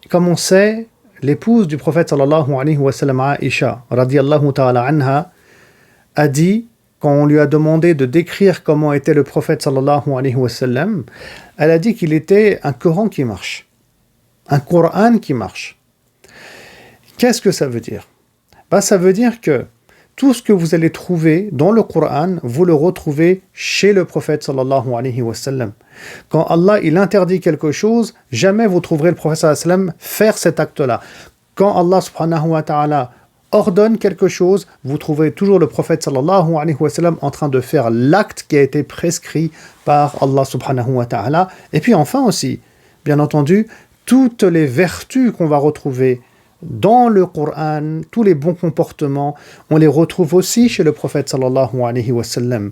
comme on sait, l'épouse du prophète sallallahu alayhi wa sallam, Aïcha, radiyallahu ta'ala anha, a dit, quand on lui a demandé de décrire comment était le prophète sallallahu alayhi wa sallam, elle a dit qu'il était un Coran qui marche, un Coran qui marche. Qu'est-ce que ça veut dire? Ça veut dire que tout ce que vous allez trouver dans le Coran, vous le retrouvez chez le prophète sallallahu alayhi wa sallam. Quand Allah il interdit quelque chose, jamais vous trouverez le prophète sallallahu alayhi wa sallam faire cet acte-là. Quand Allah subhanahu wa ta'ala ordonne quelque chose, vous trouverez toujours le prophète sallallahu alayhi wa sallam en train de faire l'acte qui a été prescrit par Allah subhanahu wa ta'ala. Et puis enfin aussi, bien entendu, toutes les vertus qu'on va retrouver dans le Coran, tous les bons comportements, on les retrouve aussi chez le prophète sallallahu alayhi wa sallam.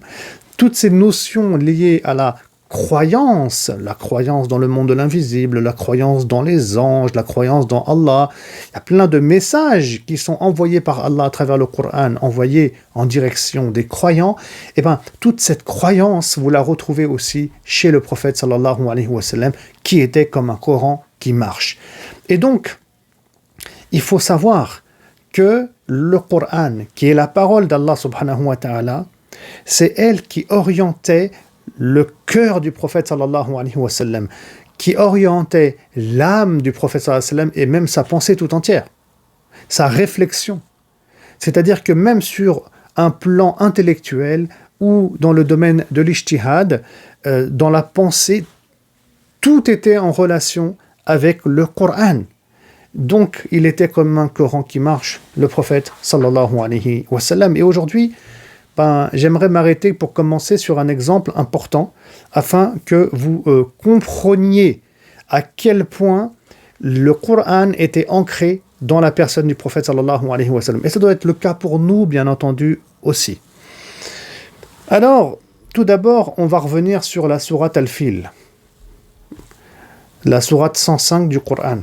Toutes ces notions liées à la croyance dans le monde de l'invisible, la croyance dans les anges, la croyance dans Allah, il y a plein de messages qui sont envoyés par Allah à travers le Coran, envoyés en direction des croyants. Et toute cette croyance, vous la retrouvez aussi chez le prophète sallallahu alayhi wa sallam, qui était comme un Coran qui marche. Et donc, il faut savoir que le Coran, qui est la parole d'Allah subhanahu wa ta'ala, c'est elle qui orientait le cœur du prophète sallallahu alayhi wa sallam, qui orientait l'âme du prophète sallallahu alayhi wa sallam et même sa pensée tout entière, sa réflexion. C'est-à-dire que même sur un plan intellectuel ou dans le domaine de l'ijtihad, dans la pensée, tout était en relation avec le Coran. Donc, il était comme un Coran qui marche, le prophète sallallahu alayhi wa sallam. Et aujourd'hui, j'aimerais m'arrêter pour commencer sur un exemple important afin que vous compreniez à quel point le Coran était ancré dans la personne du prophète sallallahu alayhi wa sallam. Et ça doit être le cas pour nous, bien entendu, aussi. Alors, tout d'abord, on va revenir sur la sourate Al-Fil, la sourate 105 du Coran.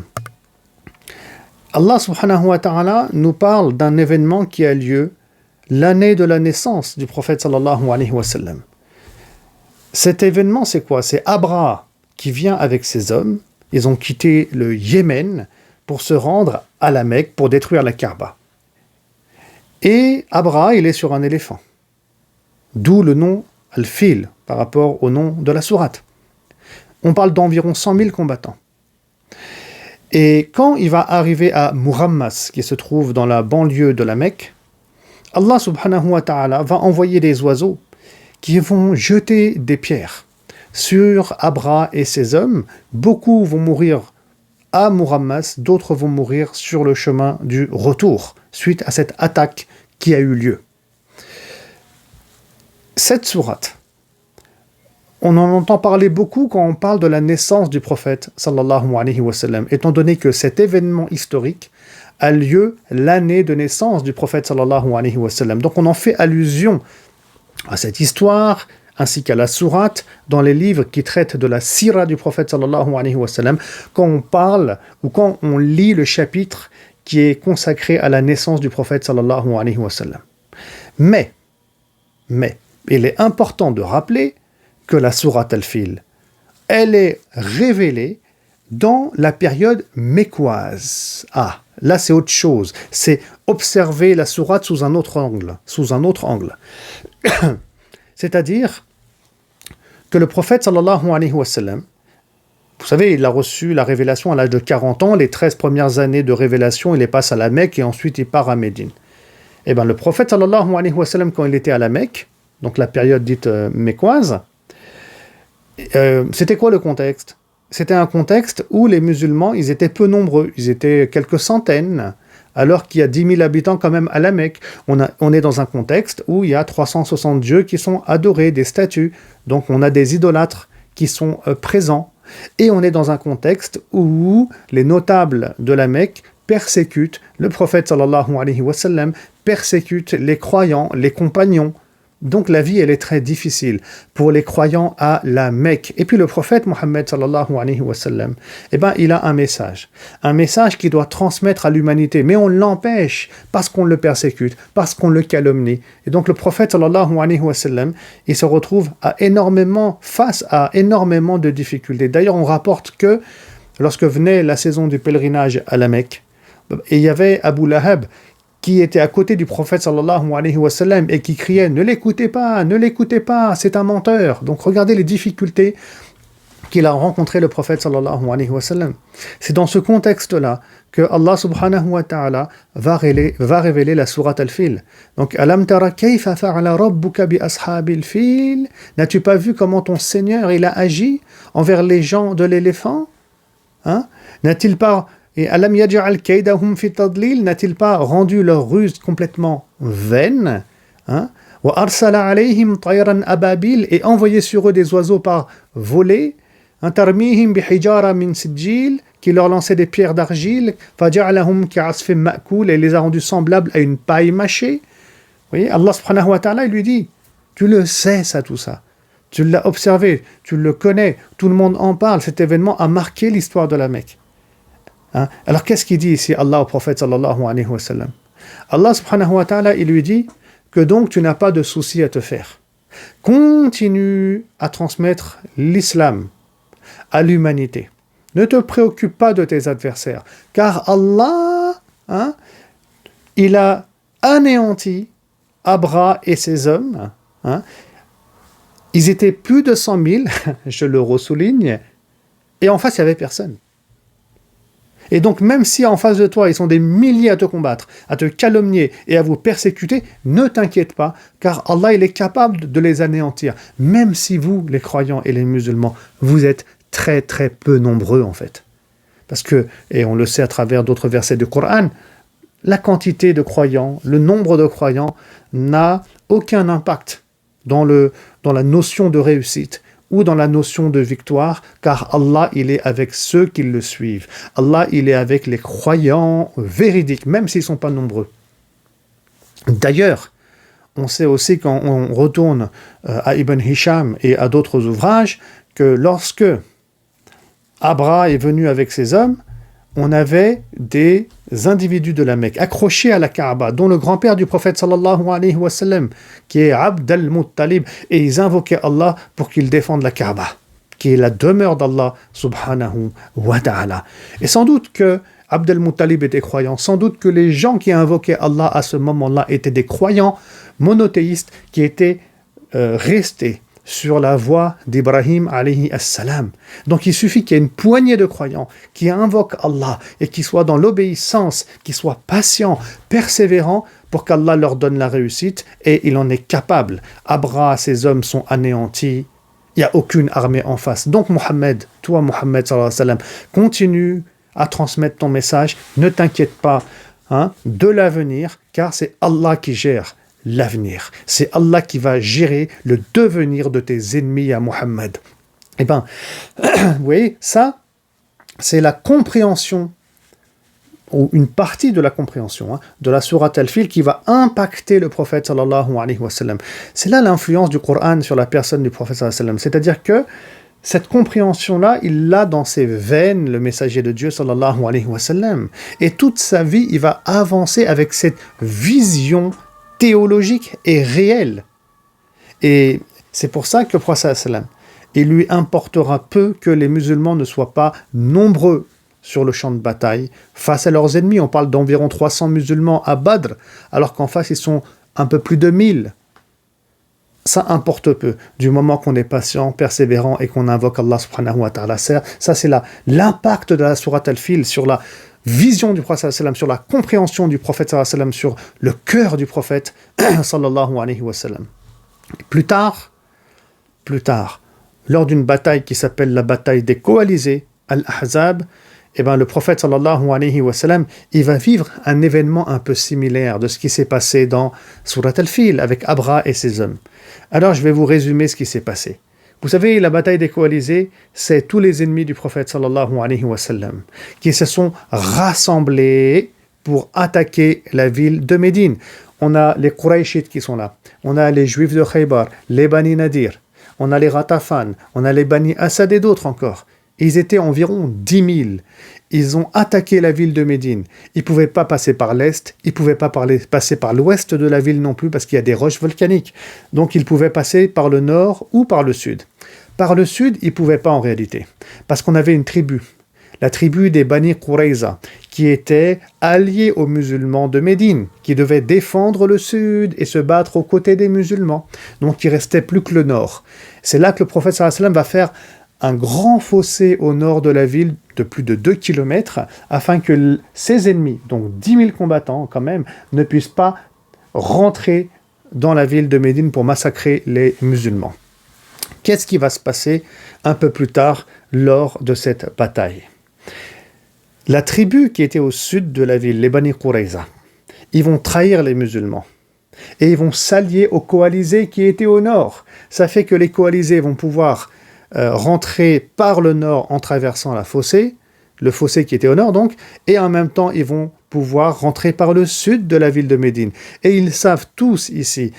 Allah subhanahu wa ta'ala nous parle d'un événement qui a lieu l'année de la naissance du prophète sallallahu alayhi wa sallam. Cet événement, c'est quoi? C'est Abraha qui vient avec ses hommes. Ils ont quitté le Yémen pour se rendre à la Mecque pour détruire la Kaaba. Et Abraha, il est sur un éléphant. D'où le nom Al-Fil par rapport au nom de la sourate. On parle d'environ 100 000 combattants. Et quand il va arriver à Murammas, qui se trouve dans la banlieue de la Mecque, Allah subhanahu wa ta'ala va envoyer des oiseaux qui vont jeter des pierres sur Abraha et ses hommes. Beaucoup vont mourir à Murammas, d'autres vont mourir sur le chemin du retour, suite à cette attaque qui a eu lieu. Cette sourate, on en entend parler beaucoup quand on parle de la naissance du prophète sallallahu alayhi wa sallam, étant donné que cet événement historique a lieu l'année de naissance du prophète sallallahu alayhi wa sallam. Donc on en fait allusion à cette histoire ainsi qu'à la sourate dans les livres qui traitent de la sira du prophète sallallahu alayhi wa sallam, quand on parle ou quand on lit le chapitre qui est consacré à la naissance du prophète sallallahu alayhi wa sallam. Mais, il est important de rappeler que la sourate Al-Fil, elle est révélée dans la période mécoise. Là c'est autre chose. C'est observer la sourate sous un autre angle. C'est-à-dire que le prophète sallallahu alayhi wa sallam, vous savez, il a reçu la révélation à l'âge de 40 ans, les 13 premières années de révélation, il les passe à la Mecque et ensuite il part à Médine. Et le prophète sallallahu alayhi wa sallam, quand il était à la Mecque, donc la période dite mécoise, c'était quoi le contexte? C'était un contexte où les musulmans, ils étaient peu nombreux, ils étaient quelques centaines, alors qu'il y a 10 000 habitants quand même à la Mecque. On est dans un contexte où il y a 360 dieux qui sont adorés, des statues, donc on a des idolâtres qui sont présents, et on est dans un contexte où les notables de la Mecque persécutent le prophète sallallahu alayhi wa sallam, persécutent les croyants, les compagnons. Donc la vie, elle est très difficile pour les croyants à la Mecque. Et puis le prophète Mohammed sallallahu alayhi wa sallam, il a un message qui doit transmettre à l'humanité, mais on l'empêche parce qu'on le persécute, parce qu'on le calomnie. Et donc le prophète sallallahu alayhi wa sallam, il se retrouve face à énormément de difficultés. D'ailleurs, on rapporte que lorsque venait la saison du pèlerinage à la Mecque, et il y avait Abu Lahab qui était à côté du prophète sallallahu alayhi wa sallam et qui criait « Ne l'écoutez pas, c'est un menteur ». Donc regardez les difficultés qu'il a rencontré le prophète sallallahu alayhi wa sallam. C'est dans ce contexte-là que Allah subhanahu wa ta'ala va révéler la sourate Al-Fil. Donc, Alam tara kayfa fa'ala rabbuka bi ashabil fil? N'as-tu pas vu comment ton Seigneur il a agi envers les gens de l'éléphant? Hein? N'a-t-il pas et Alam yaj'al kaydahum fi tadlil? N'a-t-il pas rendu leur ruse complètement vaine? Hein? Wa arsala alayhim tayran ababil, et envoyé sur eux des oiseaux par volée. Tarmihim bihijara min sijil, qui leur lançait des pierres d'argile, faja'alahum ka'asfin ma'kul, et les a rendus semblables à une paille mâchée. Vous voyez, Allah subhanahu wa ta'ala, il lui dit, tu le sais ça, tout ça. Tu l'as observé, tu le connais, tout le monde en parle, cet événement a marqué l'histoire de la Mecque. Hein? Alors qu'est-ce qu'il dit ici, Allah au prophète sallallahu alayhi wa sallam? Allah subhanahu wa ta'ala, il lui dit que donc tu n'as pas de souci à te faire. Continue à transmettre l'islam à l'humanité. Ne te préoccupe pas de tes adversaires, car Allah, il a anéanti Abra et ses hommes. Ils étaient plus de 100 000, je le ressouligne, et en face, il n'y avait personne. Et donc, même si en face de toi, ils sont des milliers à te combattre, à te calomnier et à vous persécuter, ne t'inquiète pas, car Allah, il est capable de les anéantir. Même si vous, les croyants et les musulmans, vous êtes très très peu nombreux en fait. Parce que, et on le sait à travers d'autres versets du Coran, la quantité de croyants, le nombre de croyants n'a aucun impact dans la notion de réussite ou dans la notion de victoire, car Allah, il est avec ceux qui le suivent. Allah, il est avec les croyants véridiques, même s'ils ne sont pas nombreux. D'ailleurs, on sait aussi quand on retourne à Ibn Hisham et à d'autres ouvrages, que lorsque Abra est venu avec ses hommes, on avait des individus de la Mecque accrochés à la Kaaba, dont le grand-père du prophète sallallahu alayhi wa sallam, qui est Abd al-Muttalib, et ils invoquaient Allah pour qu'il défende la Kaaba, qui est la demeure d'Allah subhanahu wa ta'ala. Et sans doute que Abd al-Muttalib était croyant, sans doute que les gens qui invoquaient Allah à ce moment-là étaient des croyants monothéistes qui étaient restés sur la voie d'Ibrahim alayhi as-salam. Donc il suffit qu'il y ait une poignée de croyants qui invoquent Allah et qui soient dans l'obéissance, qui soient patients, persévérants pour qu'Allah leur donne la réussite, et il en est capable. Abra, ses hommes sont anéantis, il n'y a aucune armée en face. Donc Mohammed, toi Mohammed sallallahu alayhi wa sallam, continue à transmettre ton message, ne t'inquiète pas de l'avenir, car c'est Allah qui gère l'avenir. C'est Allah qui va gérer le devenir de tes ennemis à Muhammad. Eh bien, vous voyez, ça, c'est la compréhension, ou une partie de la compréhension de la sourate Al-Fil qui va impacter le prophète sallallahu alayhi wa sallam. C'est là l'influence du Coran sur la personne du prophète sallallahu alayhi wa sallam. C'est-à-dire que cette compréhension-là, il l'a dans ses veines, le messager de Dieu sallallahu alayhi wa sallam. Et toute sa vie, il va avancer avec cette vision théologique et réel. Et c'est pour ça que le prophète sallam, il lui importera peu que les musulmans ne soient pas nombreux sur le champ de bataille face à leurs ennemis. On parle d'environ 300 musulmans à Badr, alors qu'en face ils sont un peu plus de 1000. Ça importe peu, du moment qu'on est patient, persévérant et qu'on invoque Allah subhanahu wa ta'ala. Ça c'est l'impact de la sourate Al-Fil sur la vision du prophète sallam, sur la compréhension du prophète sallam, sur le cœur du prophète sallallahu alayhi wa sallam. Plus tard, lors d'une bataille qui s'appelle la bataille des coalisés, Al-Ahzab, le prophète sallallahu alayhi wa sallam, il va vivre un événement un peu similaire de ce qui s'est passé dans Surat Al-Fil avec Abra et ses hommes. Alors je vais vous résumer ce qui s'est passé. Vous savez, la bataille des coalisés, c'est tous les ennemis du prophète sallallahu alayhi wa sallam qui se sont rassemblés pour attaquer la ville de Médine. On a les Qurayshites qui sont là, on a les Juifs de Khaybar, les Bani Nadir, on a les Ratafan, on a les Bani Asad et d'autres encore. Ils étaient environ 10 000. Ils ont attaqué la ville de Médine. Ils ne pouvaient pas passer par l'est, ils ne pouvaient pas passer par l'ouest de la ville non plus parce qu'il y a des roches volcaniques. Donc ils pouvaient passer par le nord ou par le sud. Par le sud, ils ne pouvaient pas en réalité, parce qu'on avait une tribu, la tribu des Bani Qurayza, qui était alliée aux musulmans de Médine, qui devait défendre le sud et se battre aux côtés des musulmans. Donc il ne restait plus que le nord. C'est là que le prophète sallallahu alayhi wa sallam va faire un grand fossé au nord de la ville de plus de 2 kilomètres, afin que ses ennemis, donc 10 000 combattants quand même, ne puissent pas rentrer dans la ville de Médine pour massacrer les musulmans. Qu'est-ce qui va se passer un peu plus tard lors de cette bataille? La tribu qui était au sud de la ville, les Bani Qurayza, ils vont trahir les musulmans et ils vont s'allier aux coalisés qui étaient au nord. Ça fait que les coalisés vont pouvoir rentrer par le nord en traversant le fossé qui était au nord donc, et en même temps ils vont pouvoir rentrer par le sud de la ville de Médine. Et ils savent tous ici,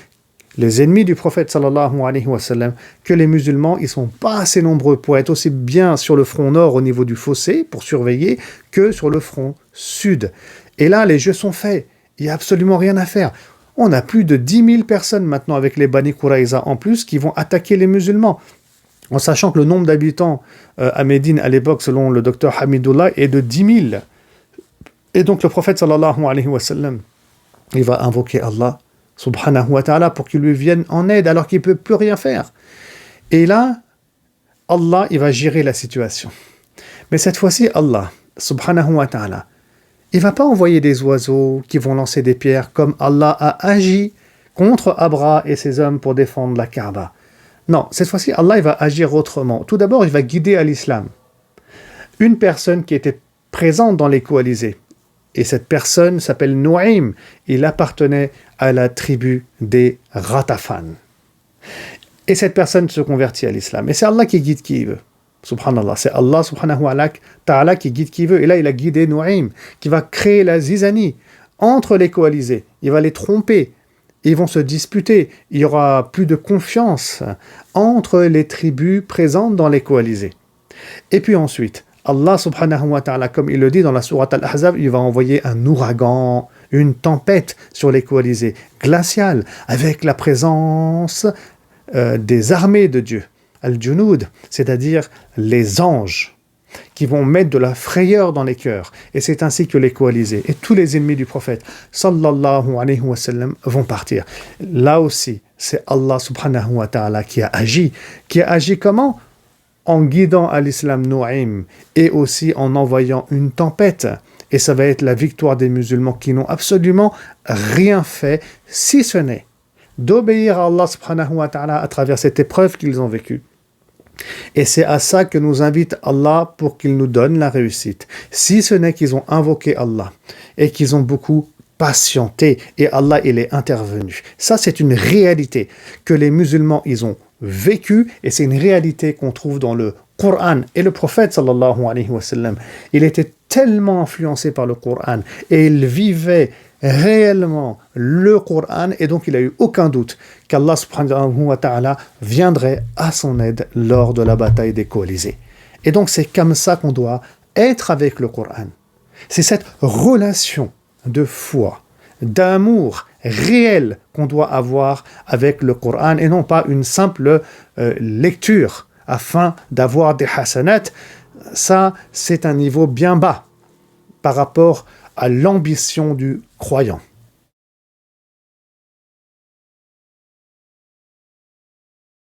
les ennemis du prophète sallallahu alayhi wa sallam, que les musulmans, ils sont pas assez nombreux pour être aussi bien sur le front nord au niveau du fossé, pour surveiller, que sur le front sud. Et là, les jeux sont faits. Il n'y a absolument rien à faire. On a plus de 10 000 personnes maintenant avec les Bani Qurayza en plus qui vont attaquer les musulmans. En sachant que le nombre d'habitants à Médine à l'époque, selon le docteur Hamidullah, est de 10 000. Et donc le prophète sallallahu alayhi wa sallam, il va invoquer Allah subhanahu wa ta'ala pour qu'il lui vienne en aide alors qu'il ne peut plus rien faire. Et là, Allah, il va gérer la situation. Mais cette fois-ci, Allah subhanahu wa ta'ala, il ne va pas envoyer des oiseaux qui vont lancer des pierres comme Allah a agi contre Abra et ses hommes pour défendre la Kaaba. Non, cette fois-ci, Allah il va agir autrement. Tout d'abord, il va guider à l'islam une personne qui était présente dans les coalisés. Et cette personne s'appelle Nu'aym. Il appartenait à la tribu des Ghatafan. Et cette personne se convertit à l'islam. Et c'est Allah qui guide qui il veut. Subhanallah. C'est Allah subhanahu wa ta'ala qui guide qui il veut. Et là, il a guidé Nu'aym, qui va créer la zizanie entre les coalisés. Il va les tromper. Ils vont se disputer. Il y aura plus de confiance entre les tribus présentes dans les coalisés. Et puis ensuite, Allah subhanahu wa ta'ala, comme il le dit dans la sourate Al-Ahzab, il va envoyer un ouragan, une tempête sur les coalisés, glaciale, avec la présence des armées de Dieu, Al-Junud, c'est-à-dire les anges, qui vont mettre de la frayeur dans les cœurs. Et c'est ainsi que les coalisés et tous les ennemis du prophète sallallahu alayhi wa sallam vont partir. Là aussi, c'est Allah subhanahu wa ta'ala qui a agi. Qui a agi comment? En guidant à l'islam Nu'aym et aussi en envoyant une tempête. Et ça va être la victoire des musulmans qui n'ont absolument rien fait, si ce n'est d'obéir à Allah subhanahu wa ta'ala à travers cette épreuve qu'ils ont vécue. Et c'est à ça que nous invite Allah pour qu'il nous donne la réussite. Si ce n'est qu'ils ont invoqué Allah et qu'ils ont beaucoup patienté et Allah il est intervenu. Ça c'est une réalité que les musulmans ils ont vécu et c'est une réalité qu'on trouve dans le Coran. Et le prophète sallallahu alayhi wa sallam, il était tellement influencé par le Coran et il vivait réellement le Coran et donc il n'a eu aucun doute qu'Allah subhanahu wa ta'ala viendrait à son aide lors de la bataille des coalisés. Et donc c'est comme ça qu'on doit être avec le Coran. C'est cette relation de foi, d'amour réel qu'on doit avoir avec le Coran et non pas une simple lecture afin d'avoir des hasanat. Ça, c'est un niveau bien bas par rapport à l'ambition du croyant.